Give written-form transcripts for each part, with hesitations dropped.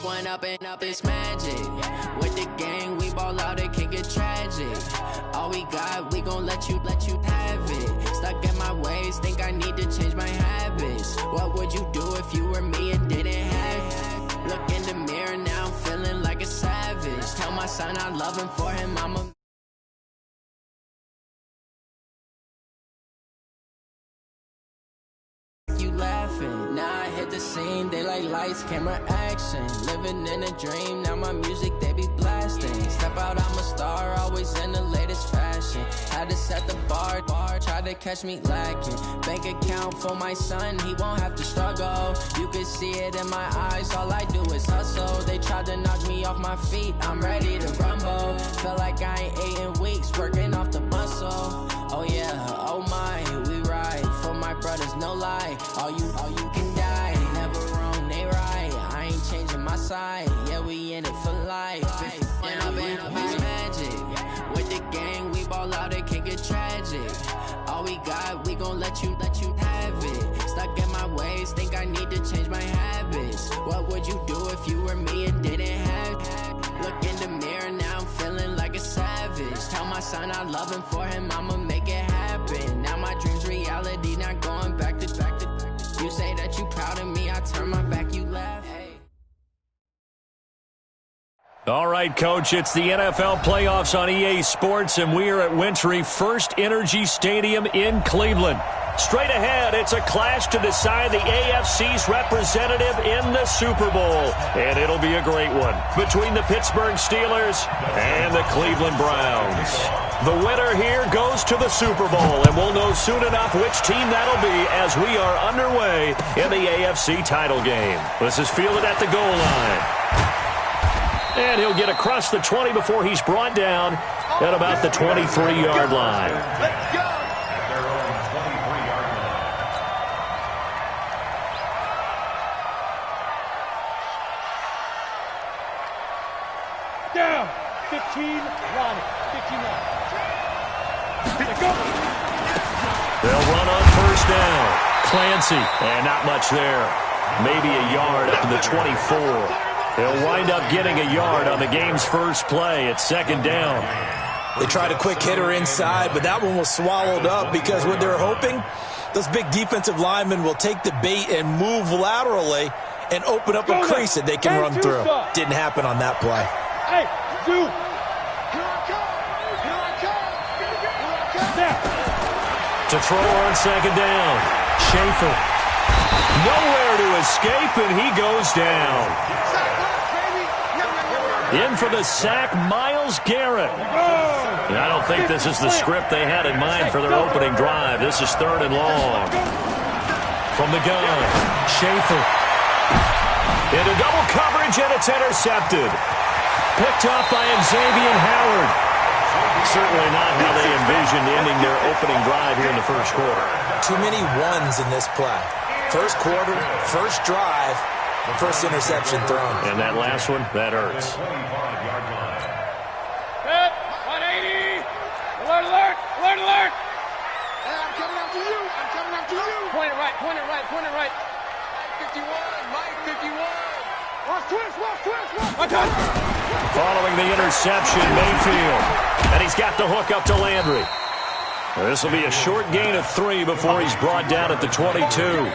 one up and up, it's magic. With the gang, we ball out, it can get tragic. All we got, we gon' let you have it. Stuck in my ways, think I need to change my habits. What would you do if you were me and didn't have it? Look in the mirror, now I'm feeling like a savage. Tell my son I love him, for him I'm a... You laughing, now I hit the scene, they like lights, camera, action. Living in a dream, now my music they be blasting. Step out, I'm a star, always in the latest fashion. Had to set the bar, try to catch me lacking. Bank account for my son, he won't have to struggle. You can see it in my eyes, all I do is hustle. They tried to knock me off my feet, I'm ready to rumble. Feel like I ain't ate in weeks, working off the muscle. Oh yeah, oh my, we ride for my brothers, no lie. All you can die, never wrong, they right. I ain't changing my side, yeah, we in it for life. And up and up is magic. With the gang, we ball out, it can get tragic. All we got, we gon' let you have it. Stuck in my ways, think I need to change my habits. What would you do if you were me and didn't have it? Look in the mirror, now I'm feeling like a savage. Tell my son I love him, for him I'ma make it happen. Now my dream's reality, not going back to. You say that you proud of me, I turn my back, you laugh. All right, Coach, it's the NFL playoffs on EA Sports, and we are at Wintry First Energy Stadium in Cleveland. Straight ahead, it's a clash to decide the AFC's representative in the Super Bowl, and it'll be a great one between the Pittsburgh Steelers and the Cleveland Browns. The winner here goes to the Super Bowl, and we'll know soon enough which team that'll be as we are underway in the AFC title game. This is fielded at the goal line. And he'll get across the 20 before he's brought down at about the 23-yard line. Let's go! Down. 15, Ronnie. 15 line. They'll run on first down. Clancy, and not much there. Maybe a yard up to the 24. They'll wind up getting a yard on the game's first play. It's second down. They tried a quick hitter inside, but that one was swallowed up because what they're hoping, those big defensive linemen will take the bait and move laterally and open up a crease that they can run through. Didn't happen on that play. Hey, dude. To throw on second down. Schaefer. Nowhere to escape, and he goes down. In for the sack, Myles Garrett. And I don't think this is the script they had in mind for their opening drive. This is third and long. From the gun, Schaefer. Into double coverage, and it's intercepted. Picked off by Xavier Howard. Certainly not how they envisioned ending their opening drive here in the first quarter. Too many ones in this play. First quarter, first drive, first interception thrown. And that last one, that hurts. 180. Alert, alert, alert, alert. Hey, I'm coming after you. I'm coming after you. Point it right, point it right, point it right. 51, Mike 51. Watch twist, watch twist, watch twist. Following the interception, Mayfield. And he's got the hook up to Landry. This will be a short gain of 3 before he's brought down at the 22.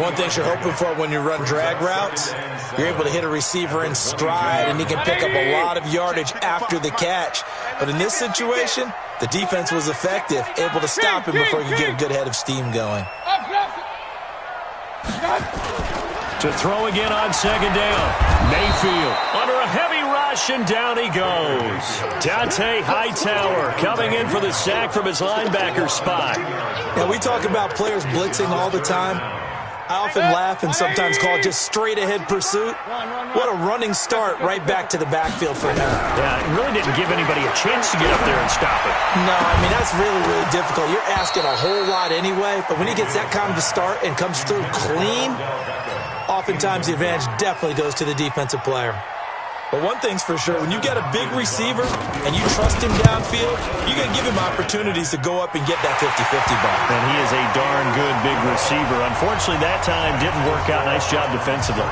One thing you're hoping for when you run drag routes, you're able to hit a receiver in stride, and he can pick up a lot of yardage after the catch. But in this situation, the defense was effective, able to stop him before he could get a good head of steam going. To throw again on second down. Mayfield under a heavy rush, and down he goes. Dante Hightower coming in for the sack from his linebacker spot. Now, we talk about players blitzing all the time. I often laugh and sometimes call it just straight-ahead pursuit. What a running start right back to the backfield for him. Yeah, it really didn't give anybody a chance to get up there and stop it. No, I mean, that's really, really difficult. You're asking a whole lot anyway, but when he gets that kind of a start and comes through clean, oftentimes the advantage definitely goes to the defensive player. But one thing's for sure, when you got a big receiver and you trust him downfield, you're going to give him opportunities to go up and get that 50-50 ball. And he is a darn good big receiver. Unfortunately, that time didn't work out. Nice job defensively.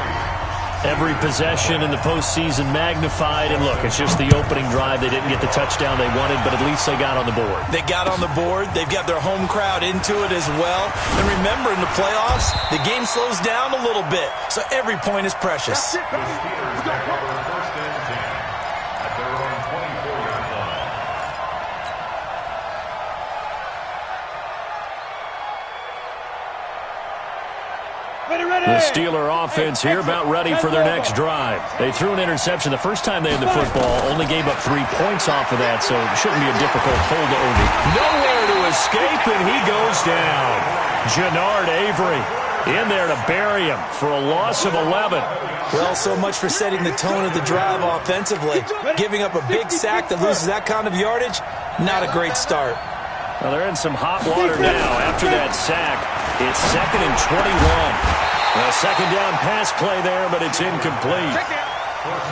Every possession in the postseason magnified. And look, it's just the opening drive. They didn't get the touchdown they wanted, but at least they got on the board. They got on the board. They've got their home crowd into it as well. And remember, in the playoffs, the game slows down a little bit, so every point is precious. The Steeler offense here about ready for their next drive. They threw an interception the first time they had the football, only gave up 3 points off of that, so it shouldn't be a difficult holdover. Nowhere to escape, and he goes down. Jannard Avery in there to bury him for a loss of 11. Well, so much for setting the tone of the drive offensively. Giving up a big sack that loses that kind of yardage, not a great start. Well, they're in some hot water now after that sack. It's 2nd and 21. A second down pass play there, but it's incomplete.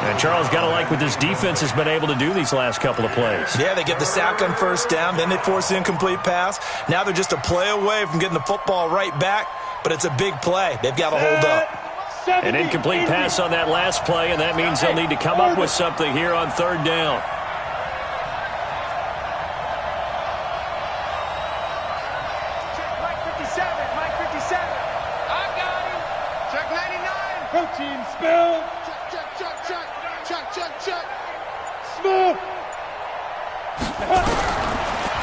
And Charles, got to like what this defense has been able to do these last couple of plays. Yeah, they get the sack on first down, then they force the incomplete pass. Now they're just a play away from getting the football right back, but it's a big play. They've got to hold up. An incomplete pass on that last play, and that means they'll need to come up with something here on 3rd down. Protein spill. Check. Smooth.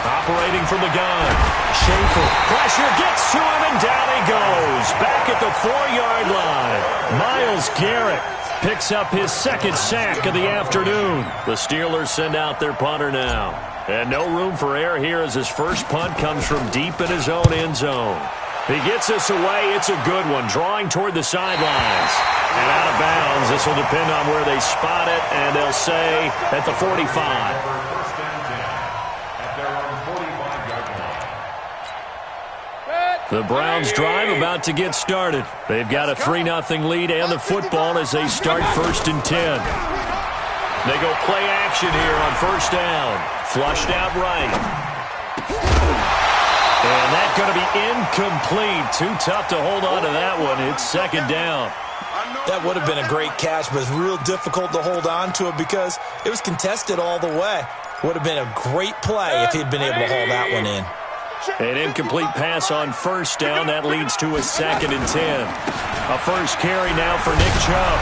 Operating from the gun. Schaefer. Pressure gets to him, and down he goes. Back at the 4-yard line. Myles Garrett picks up his 2nd sack of the afternoon. The Steelers send out their punter now. And no room for error here as his first punt comes from deep in his own end zone. He gets us away. It's a good one. Drawing toward the sidelines. And out of bounds. This will depend on where they spot it. And they'll say at the 45. The Browns drive about to get started. They've got a 3-0 lead and the football as they start 1st and 10. They go play action here on 1st down. Flushed out right. And that's going to be incomplete. Too tough to hold on to that one. It's 2nd down. That would have been a great catch, but it's real difficult to hold on to it because it was contested all the way. Would have been a great play if he'd been able to haul that one in. An incomplete pass on 1st down. That leads to a 2nd and 10. A first carry now for Nick Chubb.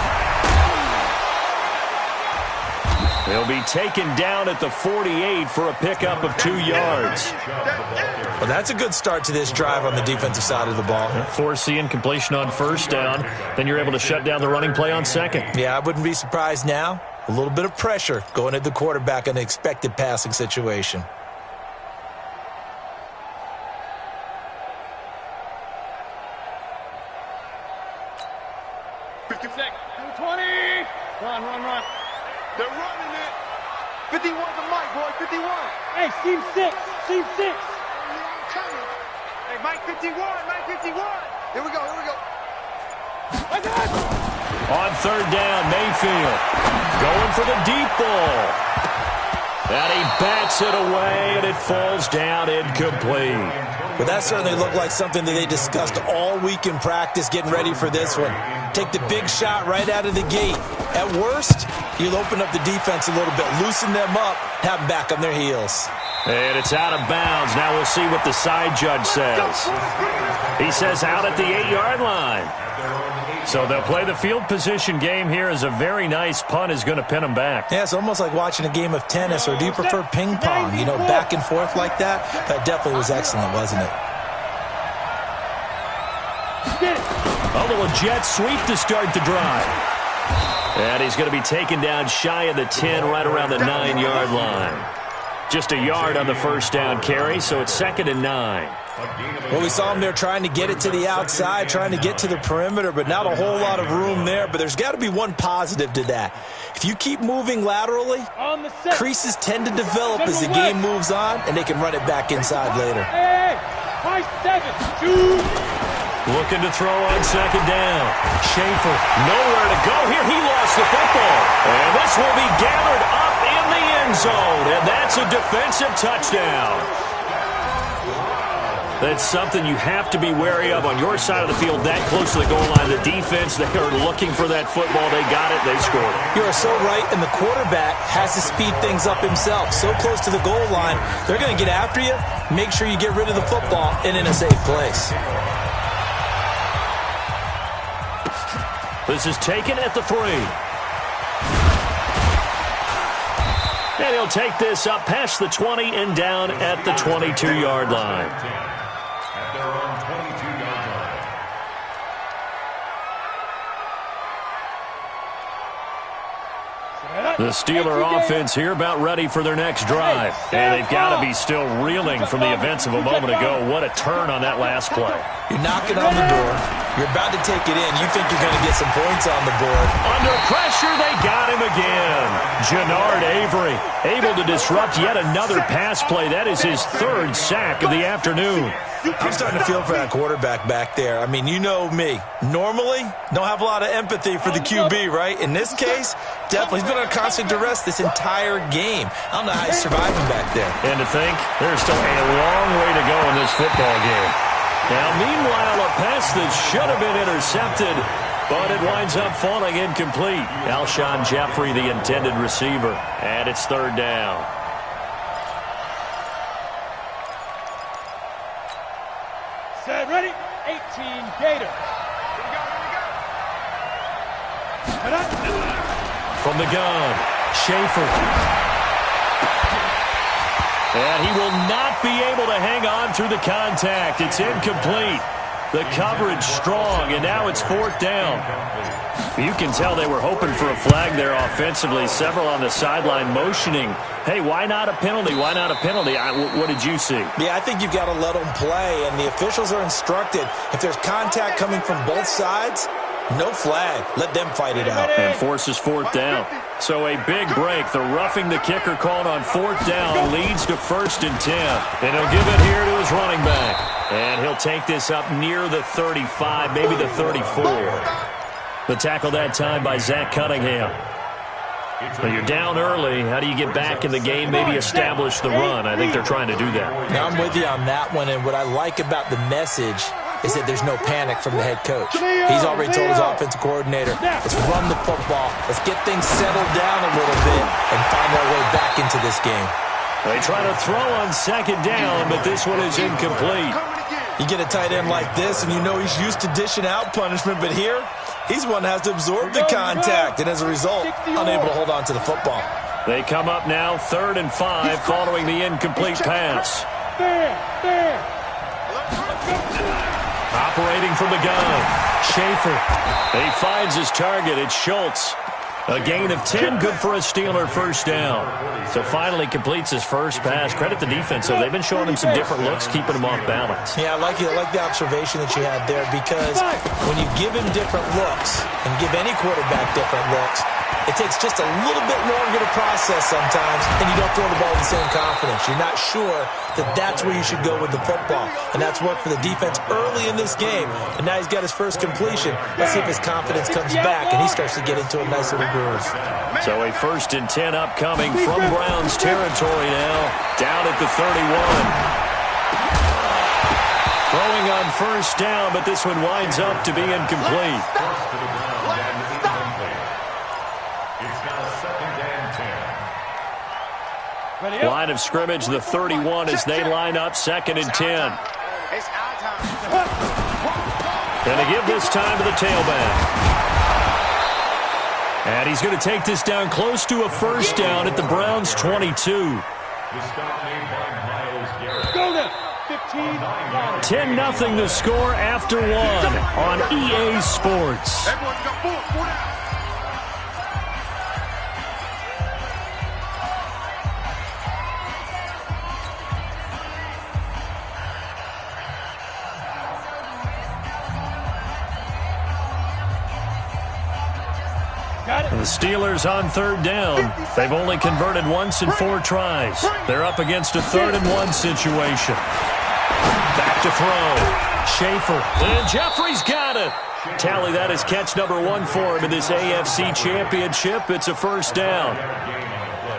He'll be taken down at the 48 for a pickup of 2 yards. Well, that's a good start to this drive on the defensive side of the ball. Force the incompletion on 1st down. Then you're able to shut down the running play on 2nd. Yeah, I wouldn't be surprised now. A little bit of pressure going at the quarterback in an expected passing situation. Run. They're running it. 51 to Mike, boy. 51. Hey, seam 6. Hey, Mike 51. Here we go. On 3rd down, Mayfield going for the deep ball. And he bats it away, and it falls down incomplete. But that certainly looked like something that they discussed all week in practice getting ready for this one. Take the big shot right out of the gate. At worst, you'll open up the defense a little bit, loosen them up, have them back on their heels. And it's out of bounds. Now we'll see what the side judge says. He says out at the 8-yard line. So they'll play the field position game here as a very nice punt is going to pin them back. Yeah, it's almost like watching a game of tennis, or do you prefer ping pong? You know, back and forth like that? That definitely was excellent, wasn't it? A little jet sweep to start the drive. And he's going to be taken down shy of the 10, right around the 9-yard line. Just a yard on the 1st down carry, so it's 2nd and 9. Well, we saw him there trying to get it to the outside, trying to get to the perimeter, but not a whole lot of room there. But there's got to be one positive to that. If you keep moving laterally, creases tend to develop as the game moves on, and they can run it back inside later. Hey, 5-7. Looking to throw on 2nd down. Schaefer, nowhere to go here. He lost the football. And this will be gathered up in the end zone, and that's a defensive touchdown. That's something you have to be wary of on your side of the field, that close to the goal line. The defense, they are looking for that football. They got it. They scored it. You are so right, and the quarterback has to speed things up himself. So close to the goal line, they're going to get after you. Make sure you get rid of the football and in a safe place. This is taken at the 3. And he'll take this up past the 20 and down at the 22-yard line. At their own 22-yard line. The Steeler offense here about ready for their next drive. And they've got to be still reeling from the events of a moment ago. What a turn on that last play. You're knocking on the door. You're about to take it in. You think you're going to get some points on the board. Under pressure, they got him again. Jannard Avery able to disrupt yet another pass play. That is his 3rd sack of the afternoon. I'm starting to feel for that quarterback back there. I mean, you know me. Normally, don't have a lot of empathy for the QB, right? In this case, definitely. He's been on constant duress this entire game. I don't know how he's surviving back there. And to think, there's still a long way to go in this football game. Now, meanwhile, a pass that should have been intercepted, but it winds up falling incomplete. Alshon Jeffrey, the intended receiver, and it's 3rd down. Set, ready, 18 Gators. From the gun, Schaefer. And he will not be able to hang on through the contact. It's incomplete. The coverage strong, and now it's 4th down. You can tell they were hoping for a flag there offensively. Several on the sideline motioning, hey, why not a penalty? Why not a penalty? What did you see? Yeah, I think you've got to let them play, and the officials are instructed. If there's contact coming from both sides, no flag. Let them fight it out. And forces 4th down. So a big break. The roughing the kicker called on 4th down leads to 1st and 10. And he'll give it here to his running back. And he'll take this up near the 35, maybe the 34. The tackle that time by Zach Cunningham. When you're down early, how do you get back in the game, maybe establish the run? I think they're trying to do that. Now, I'm with you on that one, and what I like about the message is that there's no panic from the head coach. He's already told his offensive coordinator, let's run the football, let's get things settled down a little bit and find our way back into this game. They try to throw on 2nd down, but this one is incomplete. You get a tight end like this, and you know he's used to dishing out punishment, but here, he's one that has to absorb the contact, and as a result, unable to hold on to the football. They come up now 3rd and 5 following the incomplete pass. Operating from the gun, Schaefer. He finds his target. It's Schultz. A gain of 10, good for a Steeler 1st down. So finally completes his first pass. Credit the defense, so they've been showing him some different looks, keeping him off balance. Yeah, I like the observation that you had there, because when you give him different looks and give any quarterback different looks, it takes just a little bit longer to process sometimes, and you don't throw the ball with the same confidence. You're not sure that that's where you should go with the football, and that's worked for the defense early in this game, and now he's got his first completion. Let's see if his confidence comes back, and he starts to get into a nice little groove. So a 1st and 10 upcoming from Browns territory now, down at the 31. Throwing on 1st down, but this one winds up to be incomplete. Line of scrimmage, the 31 as they line up 2nd and 10. And they give this time to the tailback. And he's going to take this down close to a 1st down at the Browns' 22. 10-0 the score after 1 on EA Sports. The Steelers on 3rd down. They've only converted once in 4 tries. They're up against a 3rd and 1 situation. Back to throw. Schaefer. And Jeffrey's got it. Tally that is catch number 1 for him in this AFC Championship. It's a 1st down.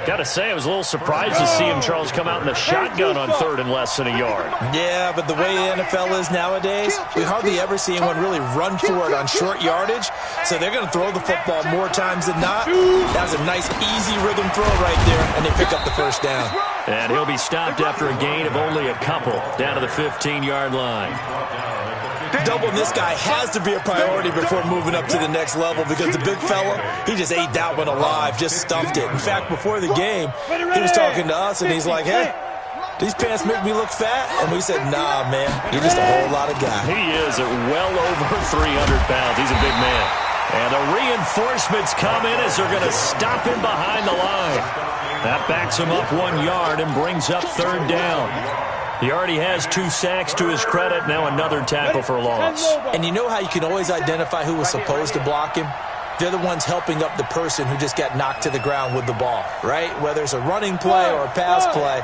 Got to say, I was a little surprised to see him, Charles, come out in the shotgun on third and less than a yard. Yeah, but the way the NFL is nowadays, we hardly ever see anyone really run for it on short yardage. So they're going to throw the football more times than not. That was a nice, easy rhythm throw right there, and they pick up the first down. And he'll be stopped after a gain of only a couple, down to the 15-yard line. Doubling this guy has to be a priority before moving up to the next level, because the big fella, he just ate that one alive, just stuffed it. In fact, before the game, he was talking to us, and he's like, hey, these pants make me look fat? And we said, nah, man, you're just a whole lot of guy. He is at well over 300 pounds. He's a big man. And the reinforcements come in as they're going to stop him behind the line. That backs him up 1 yard and brings up third down. He already has 2 sacks to his credit. Now another tackle for loss. And you know how you can always identify who was supposed to block him? They're the ones helping up the person who just got knocked to the ground with the ball, right? Whether it's a running play or a pass play,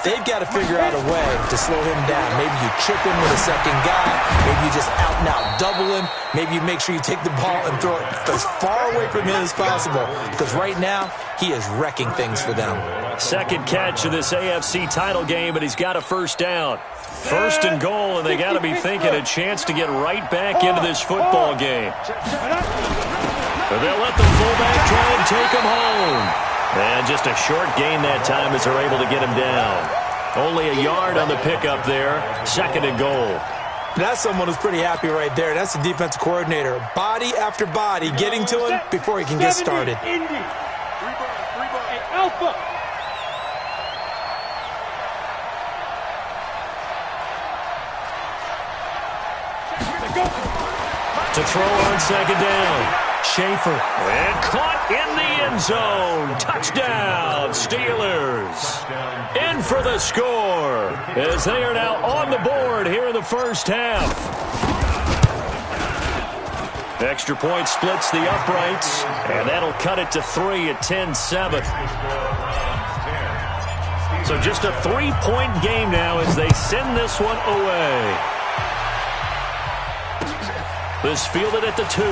they've got to figure out a way to slow him down. Maybe you chip him with a second guy. Maybe you just out-and-out double him. Maybe you make sure you take the ball and throw it as far away from him as possible, because right now he is wrecking things for them. Second catch of this AFC title game, and he's got a first down. First and goal, and they got to be thinking a chance to get right back into this football game. But they'll let the fullback try and take him home. And just a short gain that time as they're able to get him down. Only a yard on the pickup there. Second and goal. That's someone who's pretty happy right there. That's the defensive coordinator. Body after body getting to him before he can get started. Alpha. To throw on second down. Schaefer. And caught in the end zone. Touchdown, Steelers. In for the score as they are now on the board here in the first half. Extra point splits the uprights, and that'll cut it to 3 at 10-7. So just a 3-point game now as they send this one away. This fielded at the 2.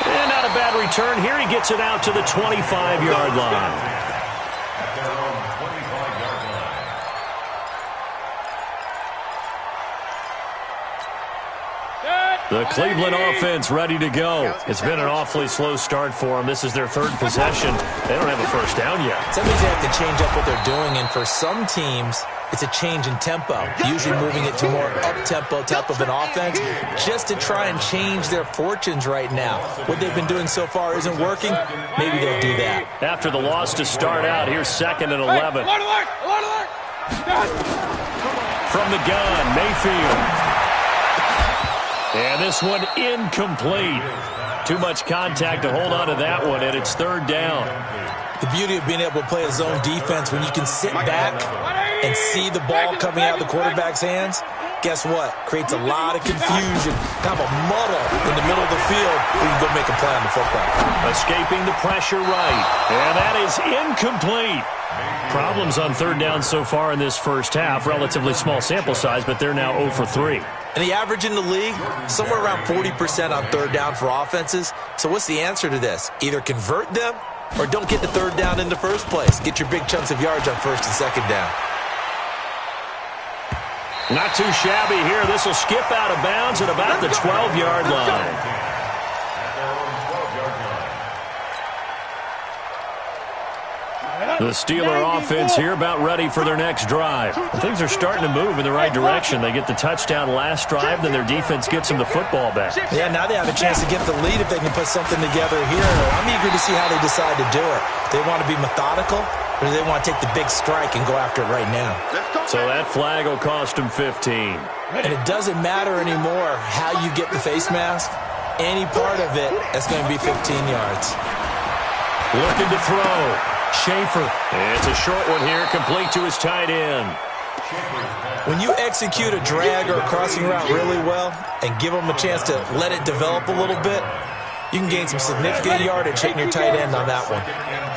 And not a bad return here. He gets it out to the 25-yard line. The Cleveland offense ready to go. It's been an awfully slow start for them. This is their third possession. They don't have a first down yet. That means they have to change up what they're doing, and for some teams, it's a change in tempo, usually moving it to more up-tempo type of an offense just to try and change their fortunes right now. What they've been doing so far isn't working. Maybe they'll do that. After the loss to start out, here's 2nd and 11. From the gun, Mayfield. And this one incomplete. Too much contact to hold on to that one, and it's third down. The beauty of being able to play a zone defense when you can sit back and see the ball coming out of the quarterback's hands, guess what? Creates a lot of confusion, kind of a muddle in the middle of the field where you can go make a play on the football. Escaping the pressure right, and that is incomplete. Problems on third down so far in this first half. Relatively small sample size, but they're now 0 for 3. And the average in the league, somewhere around 40% on third down for offenses. So what's the answer to this? Either convert them or don't get the third down in the first place. Get your big chunks of yards on first and second down. Not too shabby here. This will skip out of bounds at about the 12-yard line. The Steeler offense here about ready for their next drive. Things are starting to move in the right direction. They get the touchdown last drive, then their defense gets them the football back. Yeah, now they have a chance to get the lead if they can put something together here. I'm eager to see how they decide to do it. Do they want to be methodical, or do they want to take the big strike and go after it right now? So that flag will cost them 15. And it doesn't matter anymore how you get the face mask. Any part of it, that's going to be 15 yards. Looking to throw. Schaefer. It's a short one here, complete to his tight end. When you execute a drag or a crossing route really well and give them a chance to let it develop a little bit, you can gain some significant yardage hitting your tight end on that one.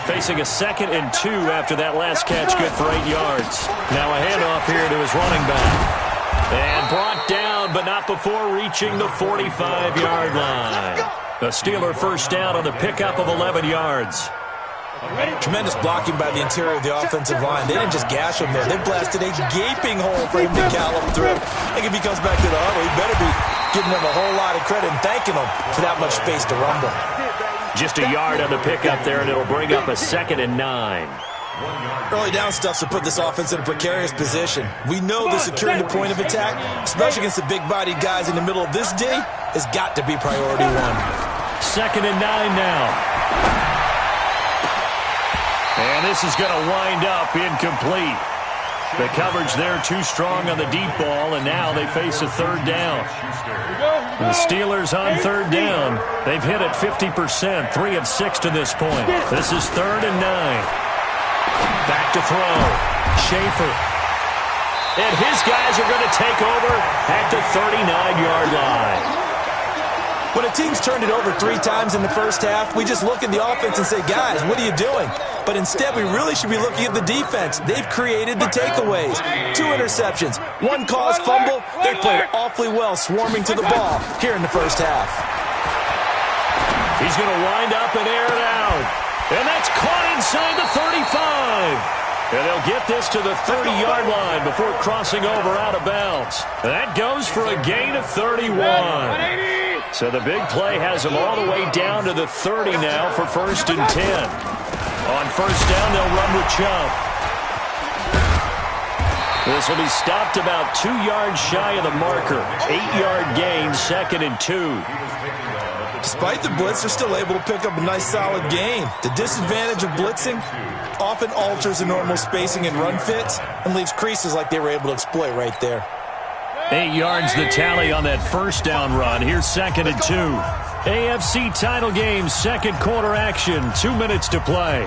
Facing a 2nd and 2 after that last catch, good for 8 yards. Now a handoff here to his running back. And brought down, but not before reaching the 45-yard line. The Steeler first down on the pickup of 11 yards. Tremendous blocking by the interior of the offensive line. They didn't just gash him there. They blasted a gaping hole for him to gallop through. I think if he comes back to the huddle, he better be giving them a whole lot of credit and thanking them for that much space to rumble. Just a yard on the pickup there, and it'll bring up a 2nd and 9. Early down stuff to put this offense in a precarious position. We know that securing the point of attack, especially against the big-bodied guys in the middle of this D, has got to be priority one. 2nd and 9 now. And this is going to wind up incomplete. The coverage there too strong on the deep ball, and now they face a 3rd down. The Steelers on 3rd down. They've hit it 50%, 3 of 6 to this point. This is 3rd and 9. Back to throw. Schaefer. And his guys are going to take over at the 39-yard line. When a team's turned it over 3 times in the first half, we just look at the offense and say, guys, what are you doing? But instead, we really should be looking at the defense. They've created the takeaways. 2 interceptions, 1 caused fumble. They played awfully well swarming to the ball here in the first half. He's going to wind up and air it out. And that's caught inside the 35. And they'll get this to the 30-yard line before crossing over out of bounds. That goes for a gain of 31. So the big play has them all the way down to the 30 now for 1st and 10. On 1st down, they'll run with Chubb. This will be stopped about 2 yards shy of the marker. 8-yard gain, 2nd and 2. Despite the blitz, they're still able to pick up a nice solid gain. The disadvantage of blitzing often alters the normal spacing and run fits and leaves creases like they were able to exploit right there. 8 yards the tally on that 1st down run. Here's 2nd and 2. AFC title game, 2nd quarter action. 2 minutes to play.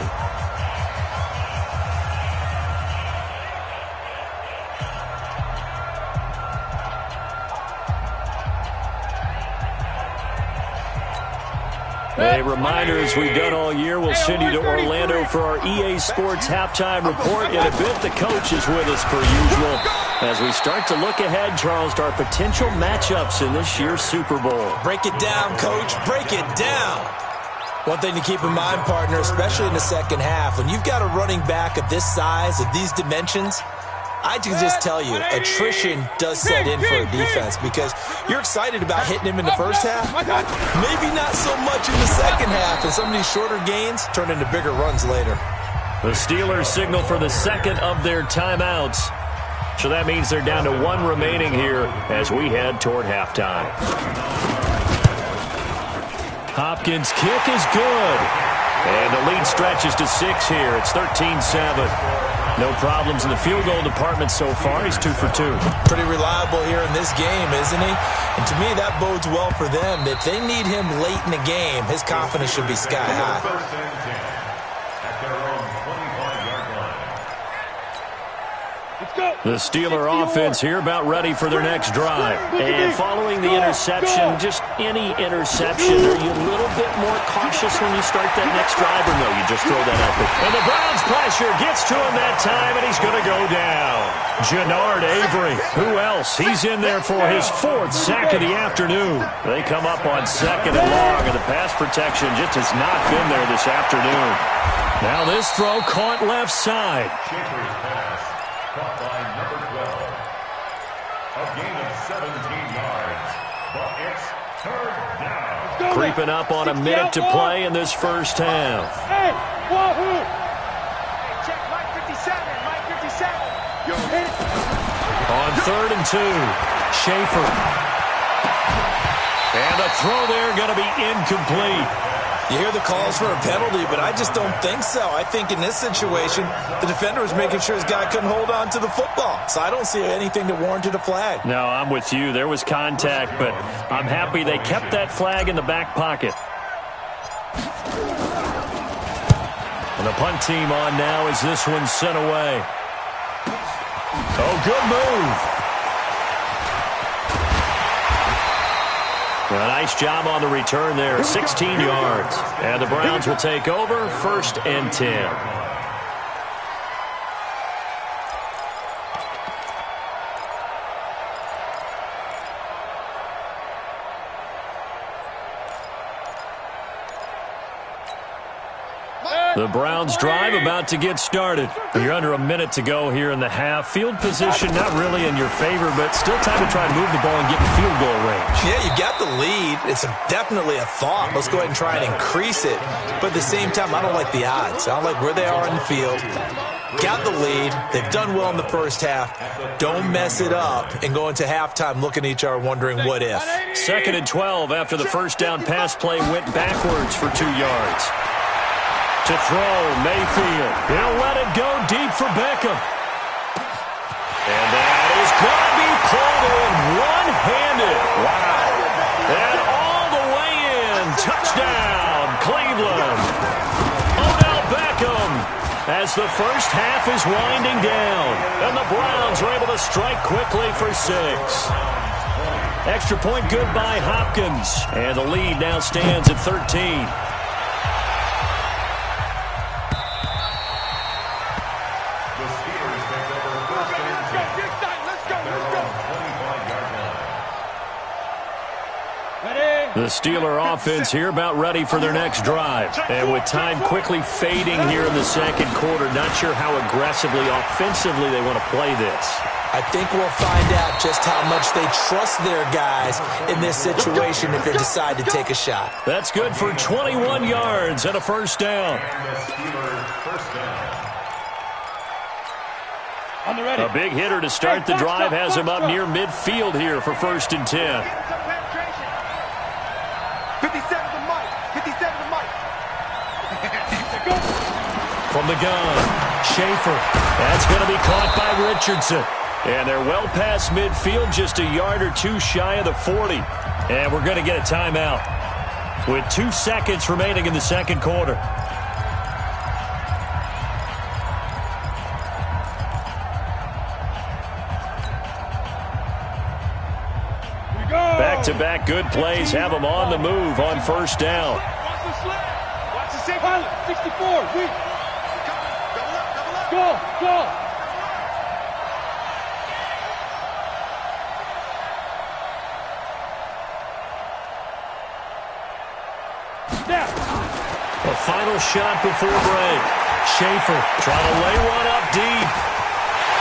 A reminder, as we've done all year, we'll send you to Orlando for our EA Sports halftime report. In a bit, the coach is with us per usual as we start to look ahead, Charles, to our potential matchups in this year's Super Bowl. Break it down, Coach. Break it down. One thing to keep in mind, partner, especially in the second half, when you've got a running back of this size, of these dimensions, I can just tell you, attrition does set in for a defense because you're excited about hitting him in the first half. Maybe not so much in the second half, and some of these shorter gains turn into bigger runs later. The Steelers signal for the 2nd of their timeouts. So that means they're down to 1 remaining here as we head toward halftime. Hopkins' kick is good. And the lead stretches to 6 here. It's 13-7. No problems in the field goal department so far. He's 2 for 2. Pretty reliable here in this game, isn't he? And to me, that bodes well for them. If they need him late in the game, his confidence should be sky high. The Steeler offense here about ready for their next drive. And following the interception, just any interception, are you a little bit more cautious when you start that next drive, or no, you just throw that out there? And the Browns pressure gets to him that time, and he's going to go down. Jannard Avery, who else? He's in there for his 4th sack of the afternoon. They come up on 2nd and long, and the pass protection just has not been there this afternoon. Now this throw caught left side. Caught by number 12. A gain of 17 yards, but it's 3rd down. Creeping up on a minute to play in this first half. Hey, wahoo! Check Mike 57, Mike 57. Yo, hit it. On 3rd and 2, Schaefer. And the throw there going to be incomplete. You hear the calls for a penalty, but I just don't think so. I think in this situation, the defender was making sure his guy couldn't hold on to the football. So I don't see anything that warranted a flag. No, I'm with you. There was contact, but I'm happy they kept that flag in the back pocket. And the punt team on now as this one's sent away. Oh, good move. A nice job on the return there, 16 yards. And the Browns will take over, 1st and 10. The Browns drive about to get started. You're under a minute to go here in the half. Field position not really in your favor, but still time to try and move the ball and get in field goal range. Yeah, you got the lead. It's definitely a thought. Let's go ahead and try and increase it. But at the same time, I don't like the odds. I don't like where they are in the field. Got the lead. They've done well in the first half. Don't mess it up and go into halftime looking at each other wondering what if. 2nd and 12 after the first down pass play went backwards for 2 yards. To throw, Mayfield. He'll let it go deep for Beckham. And that is going to be pulled in one-handed. Wow. And all the way in. Touchdown, Cleveland. Odell Beckham. As the first half is winding down. And the Browns are able to strike quickly for 6. Extra point good by Hopkins. And the lead now stands at 13. The Steeler offense here about ready for their next drive. And with time quickly fading here in the second quarter, not sure how aggressively, offensively they want to play this. I think we'll find out just how much they trust their guys in this situation if they decide to take a shot. That's good for 21 yards and a first down. A big hitter to start the drive has him up near midfield here for 1st and 10. 57 to Mike. 57 to Mike. From the gun, Schaefer. That's going to be caught by Richardson. And they're well past midfield, just a yard or two shy of the 40. And we're going to get a timeout with 2 seconds remaining in the second quarter. Back-to-back good plays have them on the move on first down. Watch the save. 64. Weak. Go. A final shot before break. Schaefer trying to lay one up deep.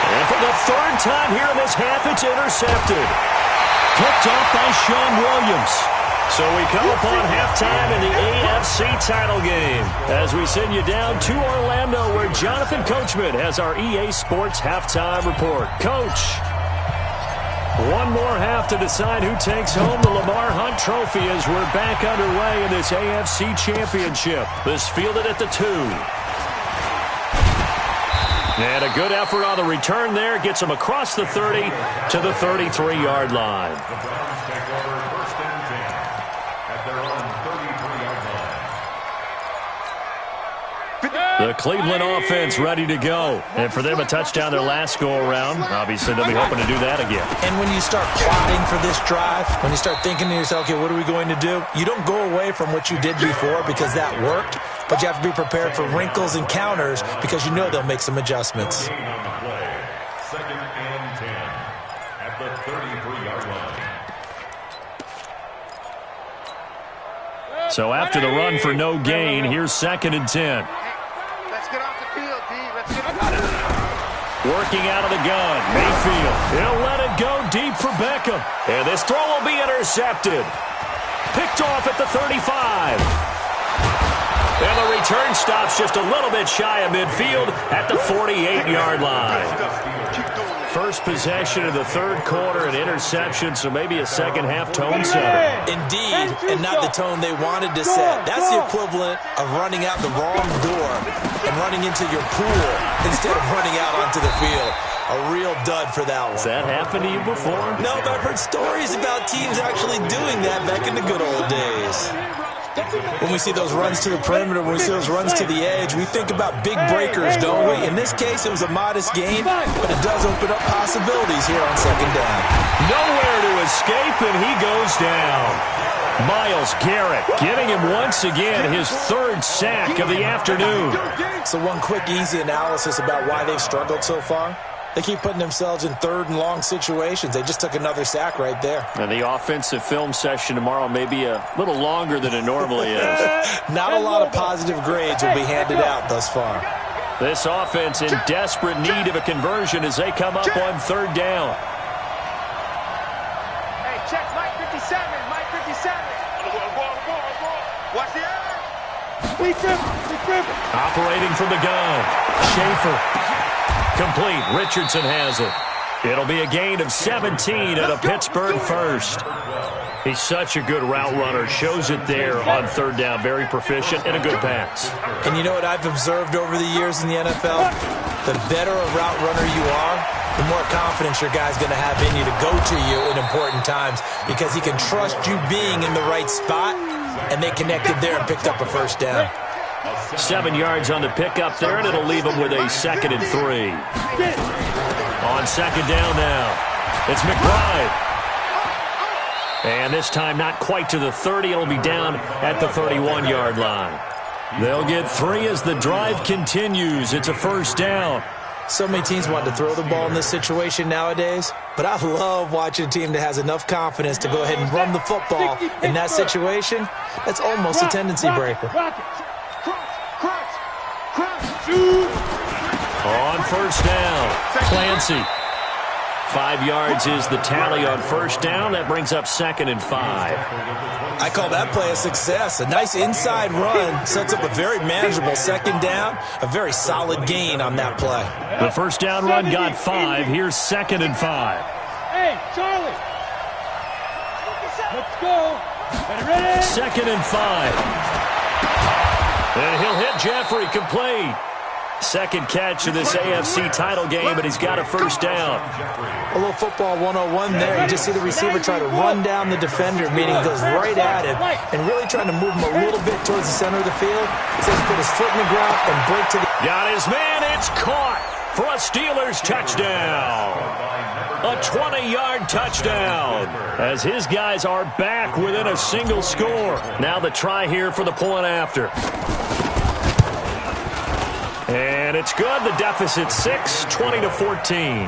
And for the 3rd time here in this half, it's intercepted. Picked off by Sean Williams. So we come upon halftime in the AFC title game as we send you down to Orlando where Jonathan Coachman has our EA Sports halftime report. Coach, one more half to decide who takes home the Lamar Hunt Trophy as we're back underway in this AFC Championship. This fielded at the 2. And a good effort on the return there. Gets them across the 30 to the 33-yard line. The Browns take over 1st and 10 at their own 33-yard line. The Cleveland offense ready to go. And for them, a touchdown their last go-around. Obviously, they'll be hoping to do that again. And when you start plotting for this drive, when you start thinking to yourself, okay, what are we going to do? You don't go away from what you did before because that worked. But you have to be prepared for wrinkles and counters because you know they'll make some adjustments. 2nd and 10 at the 33-yard line. So after the run for no gain, here's 2nd and 10. Let's get off the field, D. Let's get off the field. Working out of the gun, Mayfield. He'll let it go deep for Beckham. And this throw will be intercepted. Picked off at the 35. And the return stops just a little bit shy of midfield at the 48-yard line. First possession of the 3rd quarter, an interception, so maybe a second-half tone setter. Indeed, and not the tone they wanted to set. That's the equivalent of running out the wrong door and running into your pool instead of running out onto the field. A real dud for that one. Has that happened to you before? No, but I've heard stories about teams actually doing that back in the good old days. When we see those runs to the perimeter, when we see those runs to the edge, we think about big breakers, don't we? In this case, it was a modest gain, but it does open up possibilities here on 2nd down. Nowhere to escape, and he goes down. Myles Garrett giving him once again his 3rd sack of the afternoon. So one quick, easy analysis about why they've struggled so far. They keep putting themselves in third and long situations. They just took another sack right there. And the offensive film session tomorrow may be a little longer than it normally is. Not a lot of positive grades will be handed out thus far. This offense in desperate need of a conversion as they come up on third down. Hey, check Mike 57. Mike 57. Watch the air. We grip. Operating from the gun. Schaefer. Complete. Richardson has it. It'll be a gain of 17 at a Pittsburgh first. He's such a good route runner. Shows it there on third down. Very proficient and a good pass. And you know what I've observed over the years in the NFL? The better a route runner you are, the more confidence your guy's going to have in you to go to you in important times because he can trust you being in the right spot, and they connected there and picked up a first down. 7 yards on the pickup there, and it'll leave him with a 2nd and 3. On second down now, it's McBride. And this time not quite to the 30. It'll be down at the 31-yard line. They'll get 3 as the drive continues. It's a first down. So many teams want to throw the ball in this situation nowadays, but I love watching a team that has enough confidence to go ahead and run the football in that situation. That's almost a tendency breaker. On first down, Clancy. 5 yards is the tally on first down. That brings up 2nd and 5. I call that play a success. A nice inside run sets up a very manageable second down. A very solid gain on that play. The first down run got 5. Here's 2nd and 5. Hey, Charlie. Let's go. Ready? 2nd and 5. And he'll hit Jeffrey complete. Second catch of this AFC title game, but he's got a first down. A little football 101 there. You just see the receiver try to run down the defender, meaning he goes right at him and really trying to move him a little bit towards the center of the field. He says put his foot in the ground and break to the... Got his man. It's caught for a Steelers touchdown. A 20-yard touchdown as his guys are back within a single score. Now the try here for the point after. And it's good. The deficit 6, 20-14.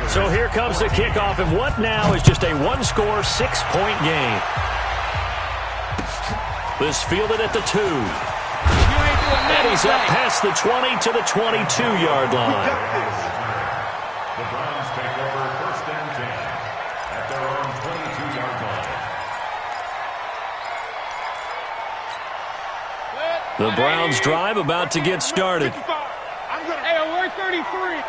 So here comes the kickoff, and what now is just a one-score, 6-point game. This fielded at the 2. And he's up past the 20 to the 22-yard line. The Browns take over 1st and 10 at their own 22-yard line. The Browns drive about to get started. Hey, we're 33.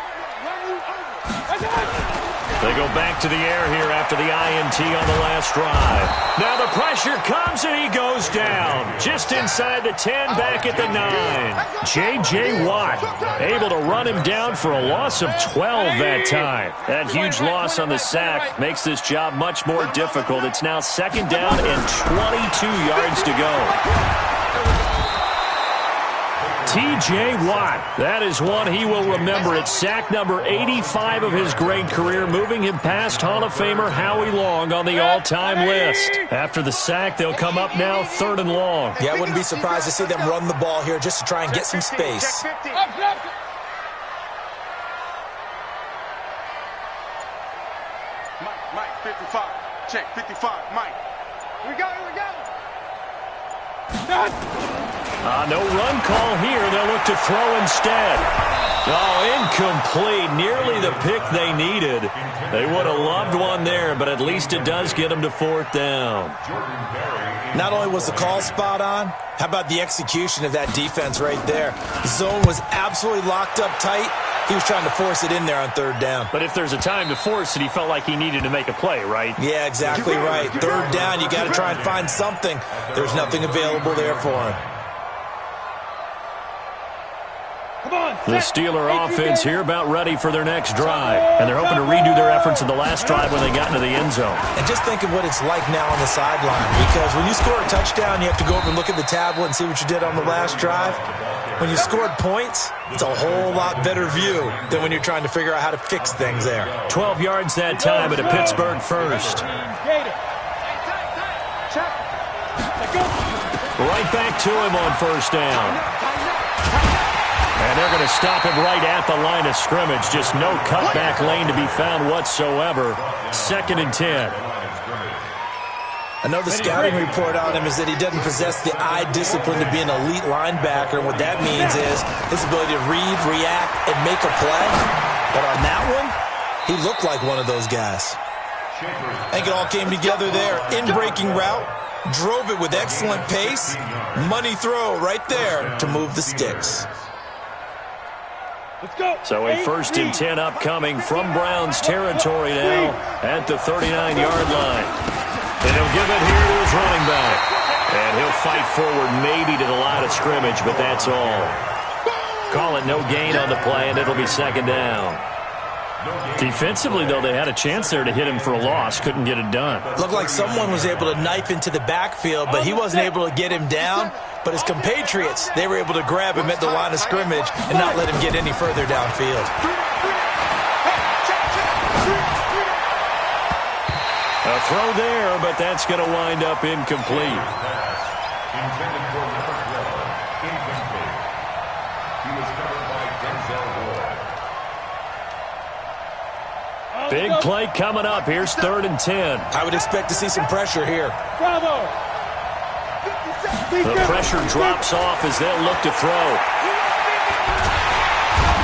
They go back to the air here after the INT on the last drive. Now the pressure comes and he goes down. Just inside the 10, back at the 9. J.J. Watt able to run him down for a loss of 12 that time. That huge loss on the sack makes this job much more difficult. It's now 2nd down and 22 yards to go. T.J. Watt, that is one he will remember. It's sack number 85 of his great career, moving him past Hall of Famer Howie Long on the all-time list. After the sack, they'll come up now 3rd and long. Yeah, I wouldn't be surprised to see them run the ball here just to try and get some space. Mike, 55. Check, 55. Mike. We go. No run call here. They'll look to throw instead. Oh, incomplete. Nearly the pick they needed. They would have loved one there, but at least it does get them to 4th down. Not only was the call spot on, how about the execution of that defense right there? Zone was absolutely locked up tight. He was trying to force it in there on 3rd down. But if there's a time to force it, he felt like he needed to make a play, right? Yeah, exactly right. 3rd down, you got to try and find something. There's nothing available there for him. The Steeler offense here about ready for their next drive. And they're hoping to redo their efforts in the last drive when they got into the end zone. And just think of what it's like now on the sideline. Because when you score a touchdown, you have to go over and look at the tablet and see what you did on the last drive. When you scored points, it's a whole lot better view than when you're trying to figure out how to fix things there. 12 yards that time at a Pittsburgh first. Right back to him on 1st down. And they're going to stop him right at the line of scrimmage. Just no cutback lane to be found whatsoever. 2nd and 10. I know the scouting report on him is that he doesn't possess the eye discipline to be an elite linebacker. What that means is his ability to read, react, and make a play. But on that one, he looked like one of those guys. I think it all came together there. In-breaking route, drove it with excellent pace. Money throw right there to move the sticks. Let's go. So a 1st and 10 upcoming from Browns territory now at the 39-yard line. And he'll give it here to his running back. And he'll fight forward maybe to the line of scrimmage, but that's all. Call it no gain on the play, and it'll be 2nd down. Defensively, though, they had a chance there to hit him for a loss. Couldn't get it done. Looked like someone was able to knife into the backfield, but he wasn't able to get him down. But his compatriots, they were able to grab him at the line of scrimmage and not let him get any further downfield. A throw there, but that's going to wind up incomplete. Intended for number 12. Incomplete. He was covered by Denzel Ward. Big play coming up. Here's 3rd and 10. I would expect to see some pressure here. Bravo. The pressure drops off as they'll look to throw.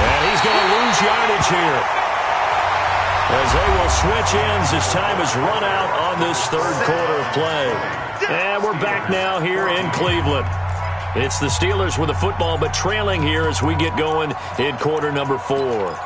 And he's going to lose yardage here, as they will switch ends as time has run out on this 3rd quarter of play. And we're back now here in Cleveland. It's the Steelers with the football, but trailing here as we get going in quarter number 4.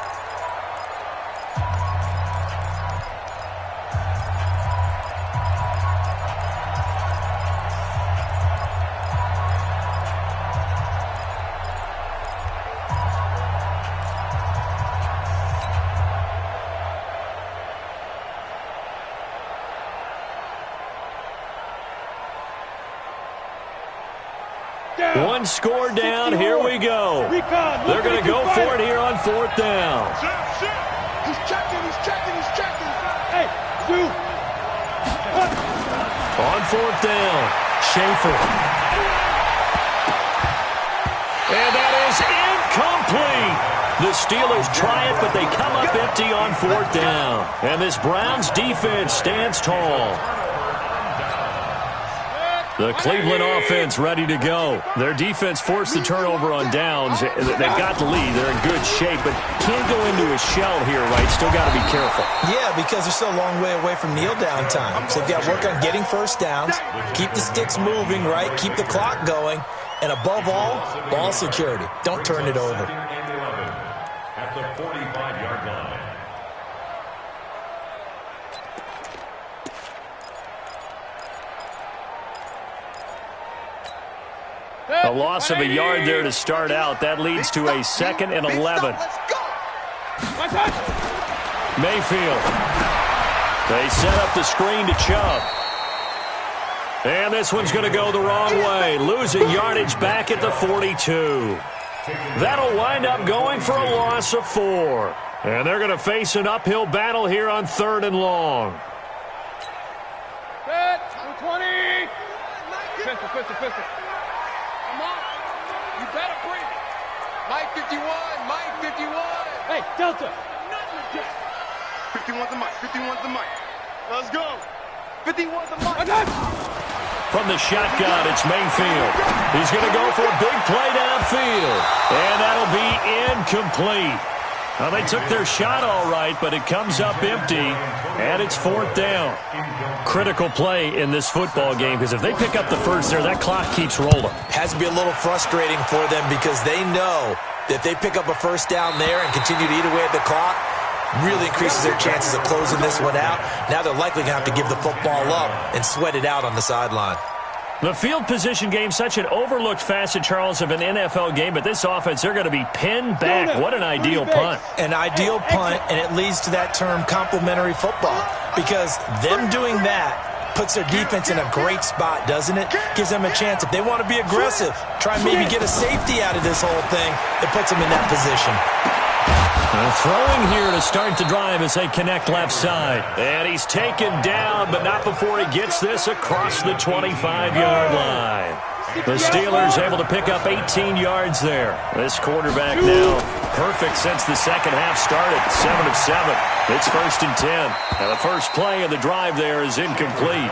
One score down, here we go. They're going to go for it here on 4th down. He's checking. Hey, you. On 4th down, Schaefer. And that is incomplete. The Steelers try it, but they come up empty on 4th down. And this Browns defense stands tall. The Cleveland offense ready to go. Their defense forced the turnover on downs. They've got the lead. They're in good shape, but can't go into a shell here, right? Still got to be careful. Yeah, because they're still a long way away from kneel down time. So they've got to work on getting first downs, keep the sticks moving, right? Keep the clock going. And above all, ball security. Don't turn it over. At the 45-yard line. A loss of a yard there to start out. That leads to a 2nd and 11. Mayfield. They set up the screen to Chubb. And this one's going to go the wrong way. Losing yardage back at the 42. That'll wind up going for a loss of 4. And they're going to face an uphill battle here on 3rd and long. Set. 20. Pistol. Come on. You better bring it. Mike 51. Hey, Delta. 51's the mic. Let's go. 51's the mic. From the shotgun, it's Mayfield. He's going to go for a big play downfield. And that'll be incomplete. Well, they took their shot all right, but it comes up empty, and it's 4th down. Critical play in this football game, because if they pick up the first there, that clock keeps rolling. Has to be a little frustrating for them because they know that if they pick up a first down there and continue to eat away at the clock, really increases their chances of closing this one out. Now they're likely going to have to give the football up and sweat it out on the sideline. The field position game, such an overlooked facet, Charles, of an NFL game, but this offense, they're going to be pinned back. What an ideal punt. An ideal punt, and it leads to that term complementary football, because them doing that puts their defense in a great spot, doesn't it? Gives them a chance. If they want to be aggressive, try and maybe get a safety out of this whole thing, it puts them in that position. Throwing here to start the drive as they connect left side. And he's taken down, but not before he gets this across the 25-yard line. The Steelers able to pick up 18 yards there. This quarterback now perfect since the second half started. 7 of 7. It's 1st and 10. And the first play of the drive there is incomplete.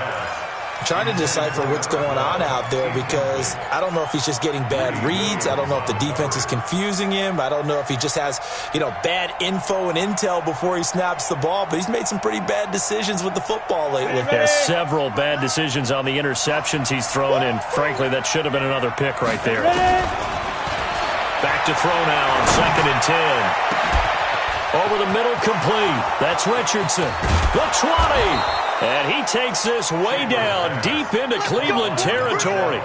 I'm trying to decipher what's going on out there because I don't know if he's just getting bad reads. I don't know if the defense is confusing him. I don't know if he just has, bad info and intel before he snaps the ball. But he's made some pretty bad decisions with the football lately. There's several bad decisions on the interceptions he's thrown, and frankly, that should have been another pick right there. Back to throw now on 2nd and 10. Over the middle, complete. That's Richardson. The 20. And he takes this way down deep into Cleveland territory.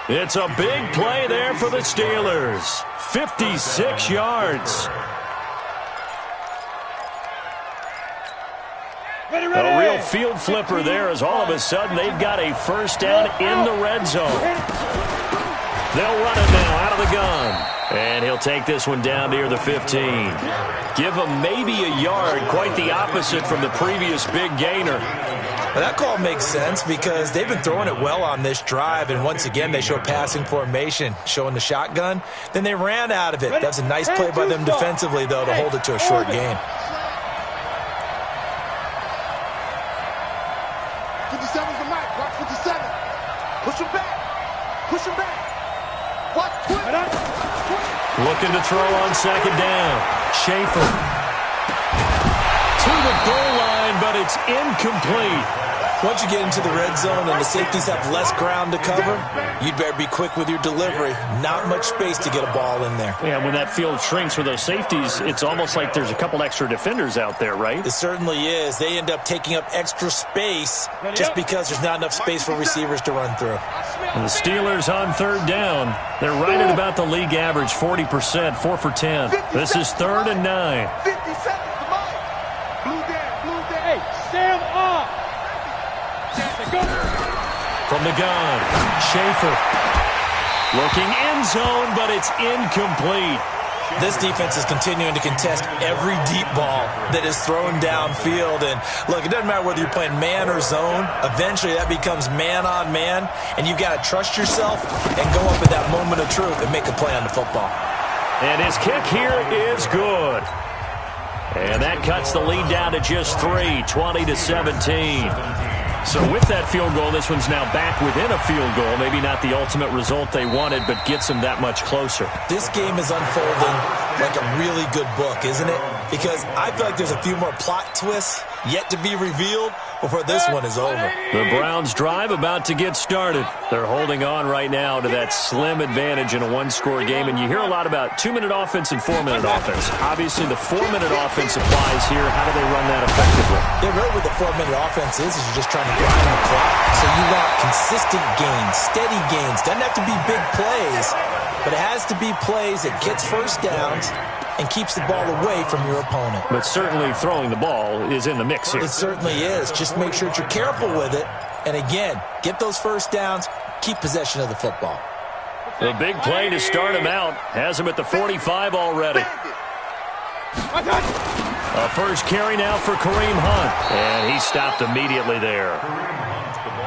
It's a big play there for the Steelers. 56 yards. A real field flipper there as all of a sudden they've got a first down in the red zone. They'll run it now out of the gun. And he'll take this one down near the 15. Give him maybe a yard, quite the opposite from the previous big gainer. Well, that call makes sense because they've been throwing it well on this drive, and once again they show passing formation, showing the shotgun. Then they ran out of it. That's a nice play by them defensively, though, to hold it to a short game. 57's the mic. Watch 57. Push him back. Push him back. Watch 20. Looking to throw on 2nd down. Schaefer. To the goal line, but it's incomplete. Once you get into the red zone and the safeties have less ground to cover, you'd better be quick with your delivery. Not much space to get a ball in there. Yeah, when that field shrinks with those safeties, it's almost like there's a couple extra defenders out there, right? It certainly is. They end up taking up extra space just because there's not enough space for receivers to run through. And the Steelers on 3rd down. They're right at about the league average, 40%, 4 for 10. This is 3rd and 9. 57's the mic. Blue down. Hey, Sam off. From the gun, Schaefer. Looking end zone, but it's incomplete. This defense is continuing to contest every deep ball that is thrown downfield. And, look, it doesn't matter whether you're playing man or zone. Eventually, that becomes man-on-man, and you've got to trust yourself and go up at that moment of truth and make a play on the football. And his kick here is good. And that cuts the lead down to just 3, 20-17. So with that field goal, this one's now back within a field goal. Maybe not the ultimate result they wanted, but gets them that much closer. This game is unfolding like a really good book, isn't it? Because I feel like there's a few more plot twists yet to be revealed before this one is over. The Browns' drive about to get started. They're holding on right now to that slim advantage in a one-score game, and you hear a lot about 2-minute offense and 4-minute offense. Obviously, the 4-minute offense applies here. How do they run that effectively? Yeah, really what the 4-minute offense is you're just trying to grind the clock. So you want consistent gains, steady gains. Doesn't have to be big plays, but it has to be plays that gets first downs and keeps the ball away from your opponent. But certainly throwing the ball is in the mix here. It certainly is. Just make sure that you're careful with it. And again, get those first downs, keep possession of the football. The big play to start him out has him at the 45 already. A first carry now for Kareem Hunt. And he stopped immediately there.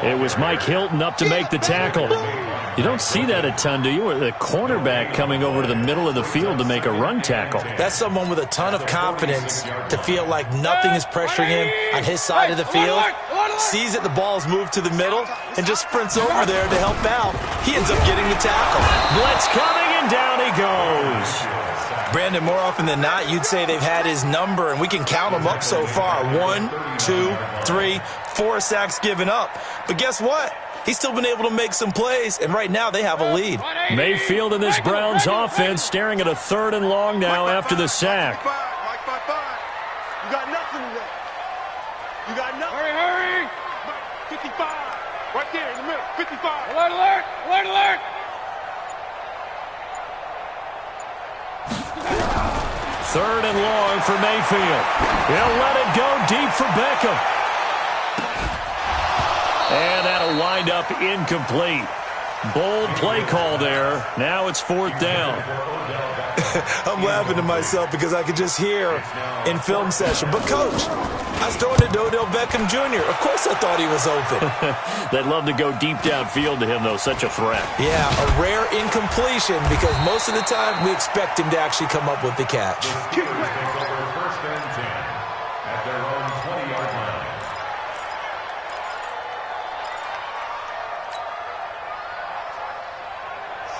It was Mike Hilton up to make the tackle. You don't see that a ton, do you? Or the cornerback coming over to the middle of the field to make a run tackle. That's someone with a ton of confidence to feel like nothing is pressuring him on his side of the field. Sees that the ball's moved to the middle and just sprints over there to help out. He ends up getting the tackle. Blitz coming, and down he goes. Brandon, more often than not, you'd say they've had his number, and we can count them up so far. 1, 2, 3, 4 sacks given up. But guess what? He's still been able to make some plays, and right now they have a lead. Mayfield and this Browns offense staring at a 3rd and long now after the sack. You got nothing today. You got nothing. Hurry! 55. Right there in the middle. 55. Alert, alert! Alert, alert! Third and long for Mayfield. He'll let it go deep for Beckham. And that'll wind up incomplete. Bold play call there. Now it's 4th down. I'm laughing to myself because I could just hear in film session. But, Coach, I was throwing to Odell Beckham Jr. Of course I thought he was open. They'd love to go deep downfield to him, though. Such a threat. Yeah, a rare incompletion because most of the time we expect him to actually come up with the catch. Take over first and 10 at their own 20-yard line.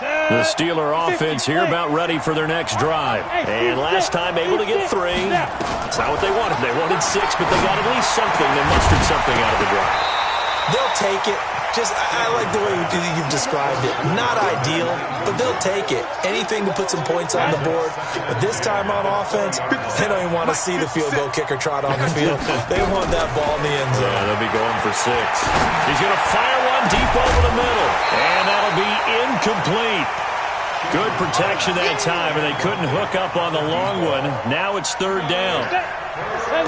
The Steeler offense here about ready for their next drive. And last time able to get 3. It's not what they wanted. They wanted 6, but they got at least something. They mustered something out of the drive. They'll take it. I like the way you've described it. Not ideal, but they'll take it. Anything to put some points on the board. But this time on offense, they don't even want to see the field goal kicker trot on the field. They want that ball in the end zone. Yeah, they'll be going for 6. He's going to fire one deep over the middle. And that'll be incomplete. Good protection that time, and they couldn't hook up on the long one. Now it's 3rd down.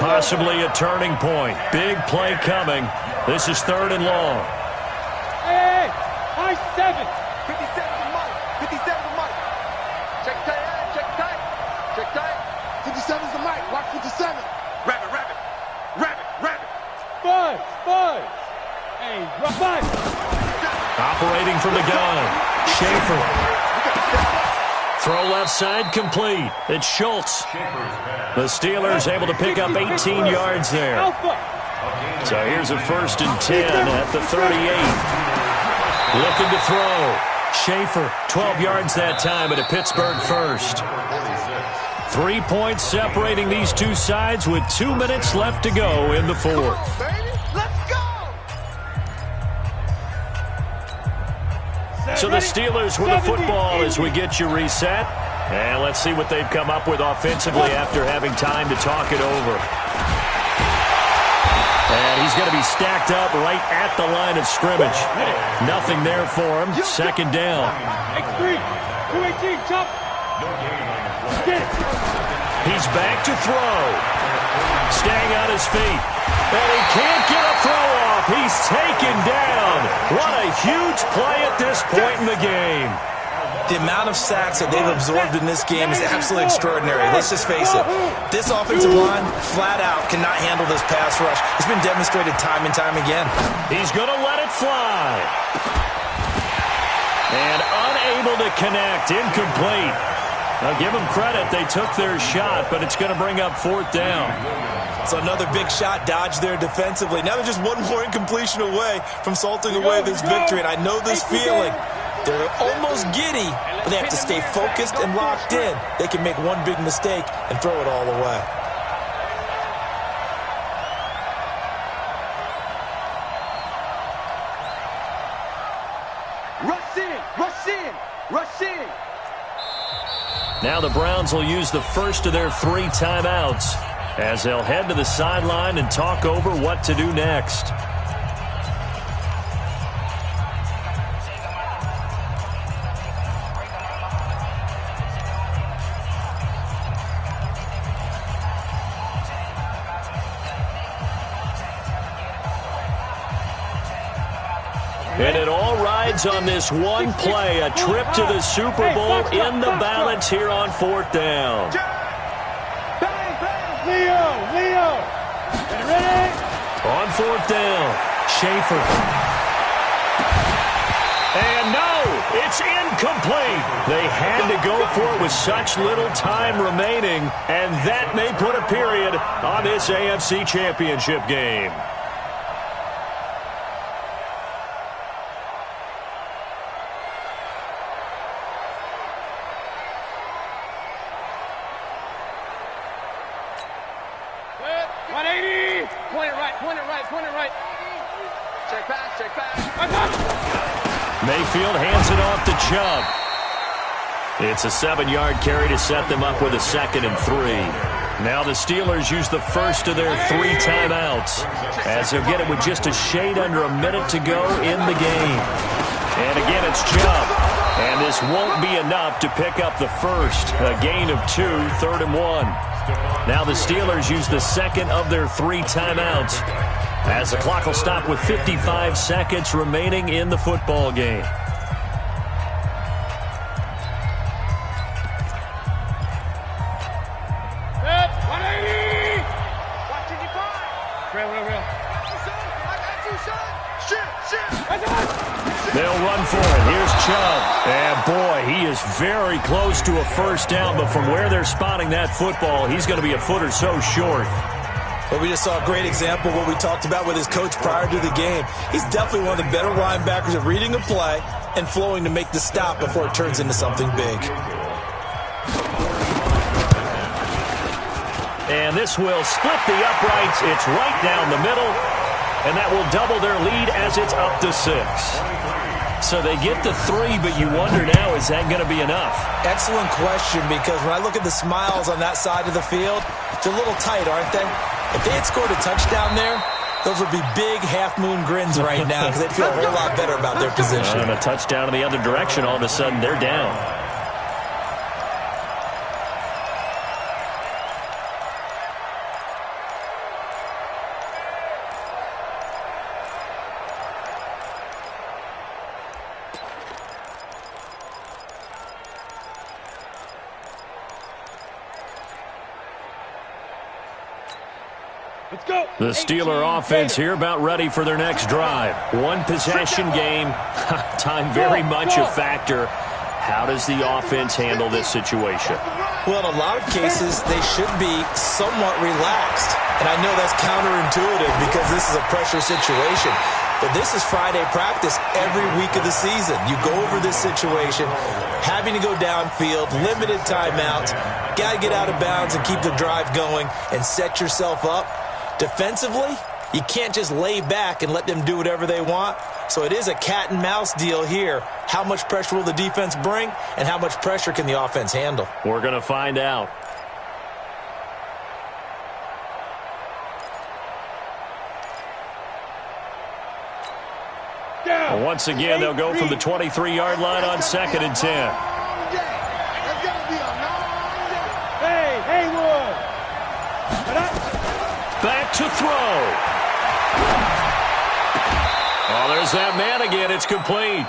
Possibly a turning point. Big play coming. This is 3rd and long. Hey, high 7. 57 to Mike. 57 to Mike. Check tight. Check tight. Check tight. 57 to Mike. Watch 57. Rabbit. Buzz. Hey, Buzz. Operating from the gun. Schaefer. Throw left side complete. It's Schultz. The Steelers able to pick up 18 yards there. So here's a 1st and 10 at the 38. Looking to throw. Schaefer, 12 yards that time at a Pittsburgh first. 3 points separating these two sides with 2 minutes left to go in the 4th. So the Steelers with the football as we get you reset. And let's see what they've come up with offensively after having time to talk it over. And he's going to be stacked up right at the line of scrimmage. Nothing there for him. 2nd down. X3, 218, chop. He's back to throw. Staying on his feet. And he can't get a throw off. He's taken down. What a huge play at this point in the game. The amount of sacks that they've absorbed in this game is absolutely extraordinary. Let's just face it. This offensive line, flat out, cannot handle this pass rush. It's been demonstrated time and time again. He's going to let it fly. And unable to connect. Incomplete. Now, give them credit. They took their shot, but it's going to bring up 4th down. So another big shot dodged there defensively. Now they're just one more incompletion away from salting away this victory. And I know this feeling. They're almost giddy, but they have to stay focused and locked in. They can make one big mistake and throw it all away. Rush in. Now the Browns will use the first of their 3 timeouts as they'll head to the sideline and talk over what to do next. And it all rides on this one play, a trip to the Super Bowl in the balance here on 4th down. Leo. Ready? On 4th down, Schaefer. And no, it's incomplete. They had to go for it with such little time remaining, and that may put a period on this AFC Championship game. Mayfield hands it off to Chubb. It's a 7-yard carry to set them up with a 2nd and 3. Now the Steelers use the first of their 3 timeouts as they'll get it with just a shade under a minute to go in the game. And again, it's Chubb. And this won't be enough to pick up the first. A gain of 2, 3rd and 1. Now the Steelers use the second of their 3 timeouts as the clock will stop with 55 seconds remaining in the football game. They'll run for it. Here's Chubb. And, boy, he is very close to a first down, but from where they're spotting that football, he's going to be a foot or so short. Well, we just saw a great example of what we talked about with his coach prior to the game. He's definitely one of the better linebackers at reading a play and flowing to make the stop before it turns into something big. And this will split the uprights. It's right down the middle, and that will double their lead as it's up to 6. So they get to 3, but you wonder now, is that going to be enough? Excellent question, because when I look at the smiles on that side of the field, they're a little tight, aren't they? If they had scored a touchdown there, those would be big half-moon grins right now because they'd feel a whole lot better about their position. And a touchdown in the other direction, all of a sudden they're down. The Steeler offense here about ready for their next drive. One possession game. Time very much a factor. How does the offense handle this situation? Well, in a lot of cases, they should be somewhat relaxed. And I know that's counterintuitive because this is a pressure situation. But this is Friday practice every week of the season. You go over this situation, having to go downfield, limited timeouts, got to get out of bounds and keep the drive going and set yourself up. Defensively, you can't just lay back and let them do whatever they want. So it is a cat and mouse deal here. How much pressure will the defense bring, and how much pressure can the offense handle? We're going to find out. Well, once again, they'll go from the 23-yard line on 2nd and 10. Hey, Haywood! Back to throw. Oh, there's that man again. It's complete.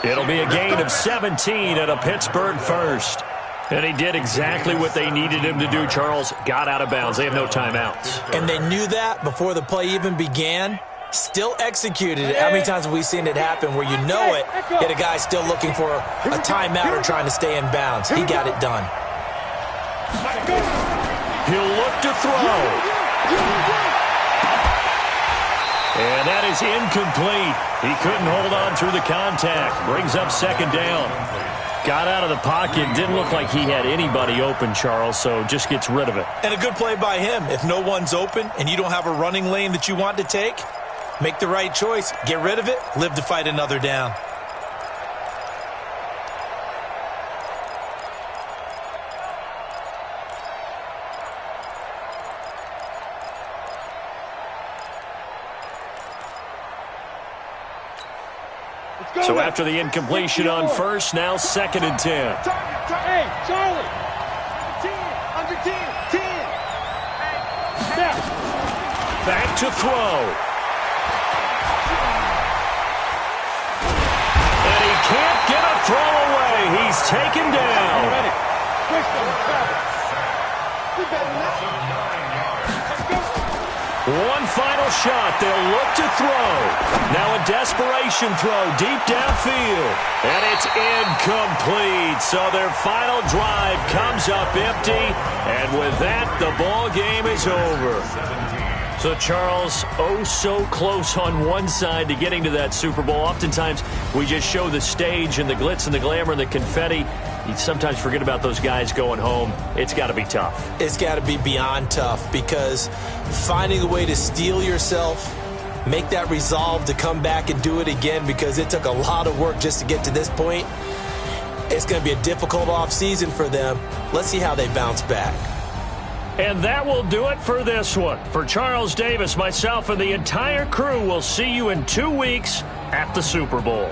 It'll be a gain of 17 and a Pittsburgh first. And he did exactly what they needed him to do, Charles. Got out of bounds. They have no timeouts. And they knew that before the play even began. Still executed it. How many times have we seen it happen where you know it, yet a guy still looking for a timeout or trying to stay in bounds? He got it done. He'll look to throw. And that is incomplete. He couldn't hold on through the contact. Brings up 2nd down. Got out of the pocket. Didn't look like he had anybody open, Charles, so just gets rid of it. And a good play by him. If no one's open and you don't have a running lane that you want to take, make the right choice. Get rid of it. Live to fight another down. So after the incompletion on first, now 2nd and 10. Hey, Charlie! 10, under 10, 10. Back to throw. And he can't get a throw away. He's taken down. One final shot. They'll look to throw. Now a desperation throw deep downfield. And it's incomplete. So their final drive comes up empty. And with that, the ball game is over. So, Charles, oh so close on one side to getting to that Super Bowl. Oftentimes, we just show the stage and the glitz and the glamour and the confetti. You sometimes forget about those guys going home. It's got to be tough. It's got to be beyond tough because finding a way to steel yourself, make that resolve to come back and do it again because it took a lot of work just to get to this point. It's going to be a difficult offseason for them. Let's see how they bounce back. And that will do it for this one. For Charles Davis, myself, and the entire crew, we'll see you in 2 weeks at the Super Bowl.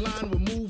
line, remove